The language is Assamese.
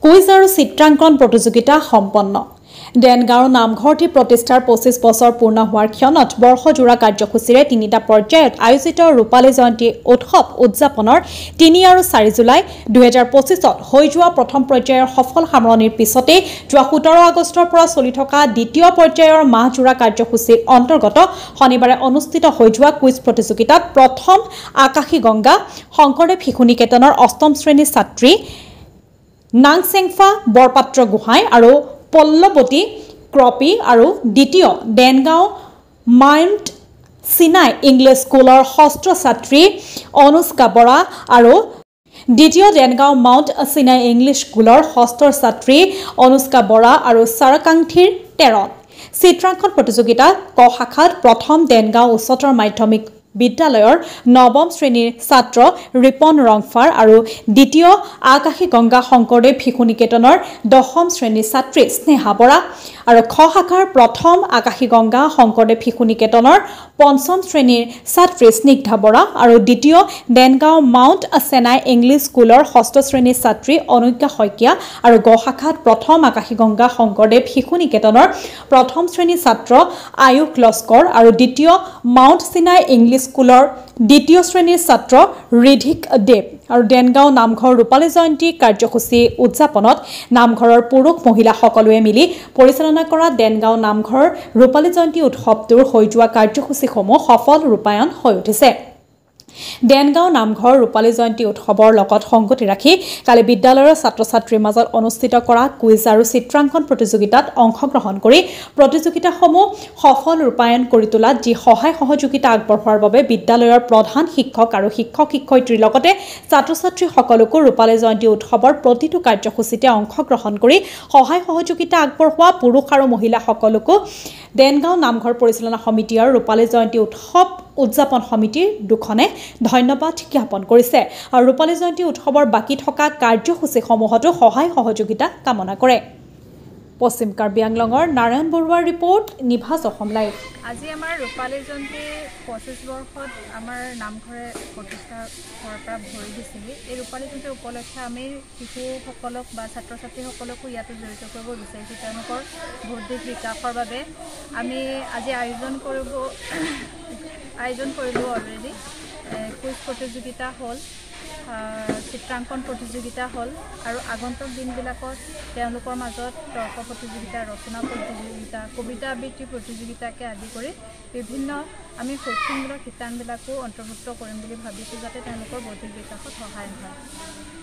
কুইজ আৰু চিত্ৰাংকন প্ৰতিযোগিতা সম্পন্ন। দেনগাঁৱৰ নামঘৰটি প্ৰতিষ্ঠাৰ 25 বছৰ পূৰ্ণ হোৱাৰ ক্ষণত বৰ্ষজোৰা কাৰ্যসূচীৰে 3টা পৰ্যায়ত আয়োজিত ৰূপালী জয়ন্তী উৎসৱ উদযাপনৰ 3 আৰু 4 জুলাই 2025ত হৈ যোৱা প্ৰথম পৰ্যায়ৰ সফল সামৰণিৰ পিছতে যোৱা 17 আগষ্টৰ পৰা চলি থকা দ্বিতীয় পৰ্যায়ৰ মাহজোৰা কাৰ্যসূচীৰ অন্তৰ্গত শনিবাৰে অনুষ্ঠিত হৈ যোৱা কুইজ প্ৰতিযোগিতাত প্ৰথম আকাশী গংগা শংকৰদেৱ শিশু নিকেতনৰ 8ম শ্ৰেণীৰ ছাত্ৰী নাংচেংফা বৰপাত্ৰ গোহাঁই আৰু পল্লৱতী ক্ৰপি আৰু দ্বিতীয় দেনগাঁও মাউণ্ট সিনাই ইংলিছ স্কুলৰ ষষ্ঠ ছাত্ৰী অনুষ্কা বৰা আৰু দ্বিতীয় দেনগাঁও মাউণ্ট সিনাই ইংলিছ স্কুলৰ ষষ্ঠ ছাত্ৰী অনুষ্কা বৰা আৰু চাৰকাংথিৰ তেৰণ। চিত্ৰাংকন প্ৰতিযোগিতাত ক শাখাত প্ৰথম দেনগাঁও উচ্চতৰ মাধ্যমিক বিদ্যালয়ৰ 9ম শ্ৰেণীৰ ছাত্ৰ ৰিপন ৰংফাৰ আৰু দ্বিতীয় আকাশী গংগা শংকৰদেৱ শিশু নিকেতনৰ 10ম শ্ৰেণীৰ ছাত্ৰী স্নেহা বৰা আৰু খ শাখাৰ প্ৰথম আকাশী গংগা শংকৰদেৱ শিশু নিকেতনৰ 5ম শ্ৰেণীৰ ছাত্ৰী স্নিগ্ধা বৰা আৰু দ্বিতীয় দেনগাঁও মাউণ্ট সেনাই ইংলিছ স্কুলৰ 6ষ্ঠ শ্ৰেণীৰ ছাত্ৰী অনুজ্ঞা শইকীয়া আৰু গ শাখাত প্ৰথম আকাশী গংগা শংকৰদেৱ শিশু নিকেতনৰ 1ম শ্ৰেণীৰ ছাত্ৰ আয়ুষ লস্কৰ আৰু দ্বিতীয় মাউণ্ট সিনাই ইংলিছ স্কুলৰ 2য় শ্ৰেণীৰ ছাত্ৰ ৰিধিক দেৱ। আৰু দেনগাঁও নামঘৰ ৰূপালী জয়ন্তী কাৰ্যসূচী উদযাপনত নামঘৰৰ পুৰুষ মহিলা সকলোৱে মিলি পৰিচালনা কৰা দেনগাঁও নামঘৰ ৰূপালী জয়ন্তী উৎসৱটোৰ হৈ যোৱা কাৰ্যসূচীসমূহ সফল ৰূপায়ণ হৈ উঠিছে। দেনগাঁও নামঘৰ ৰূপালী জয়ন্তী উৎসৱৰ লগত সংগতি ৰাখি কালি বিদ্যালয়ৰ ছাত্ৰ ছাত্ৰীৰ মাজত অনুষ্ঠিত কৰা কুইজ আৰু চিত্ৰাংকন প্ৰতিযোগিতাত অংশগ্ৰহণ কৰি প্ৰতিযোগিতাসমূহ সফল ৰূপায়ণ কৰি তোলাত যি সহায় সহযোগিতা আগবঢ়োৱাৰ বাবে বিদ্যালয়ৰ প্ৰধান শিক্ষক আৰু শিক্ষক শিক্ষয়িত্ৰীৰ লগতে ছাত্ৰ ছাত্ৰীসকলকো ৰূপালী জয়ন্তী উৎসৱৰ প্ৰতিটো কাৰ্যসূচীতে অংশগ্ৰহণ কৰি সহায় সহযোগিতা আগবঢ়োৱা পুৰুষ আৰু মহিলাসকলকো দেনগাঁও নামঘৰ পৰিচালনা সমিতি আৰু ৰূপালী জয়ন্তী উৎসৱ উদযাপন সমিতিৰ দুখনে ধন্যবাদ জ্ঞাপন কৰিছে আৰু ৰূপালী জয়ন্তী উৎসৱৰ বাকী থকা কাৰ্যসূচীসমূহতো সহায় সহযোগিতা কামনা কৰে। পশ্চিম কাৰ্বি আংলঙৰ নাৰায়ণ বৰুৱাৰ ৰিপৰ্ট, নিভাজ অসম লাইভ। আজি আমাৰ ৰূপালী জয়ন্তী 25 বৰ্ষত আমাৰ নামঘৰে প্ৰতিষ্ঠা হোৱাৰ পৰা ভৰি দিছেহি। এই ৰূপালী জয়ন্তী উপলক্ষে আমি শিশুসকলক বা ছাত্ৰ ছাত্ৰীসকলকো ইয়াতে জড়িত কৰিব বিচাৰিছোঁ। তেওঁলোকৰ বৌদ্ধিক বিকাশৰ বাবে আমি আজি আয়োজন কৰিলোঁ অলৰেডি। কুইজ প্ৰতিযোগিতা হ'ল, চিত্ৰাংকন প্ৰতিযোগিতা হ'ল আৰু আগন্তুক দিনবিলাকত তেওঁলোকৰ মাজত তৰ্ক প্ৰতিযোগিতা, ৰচনা প্ৰতিযোগিতা, কবিতা আবৃত্তি প্ৰতিযোগিতাকে আদি কৰি বিভিন্ন আমি শৈক্ষিকমূলক শিতানবিলাকো অন্তৰ্ভুক্ত কৰিম বুলি ভাবিছোঁ, যাতে তেওঁলোকৰ বৌদ্ধিক বিকাশত সহায় হয়।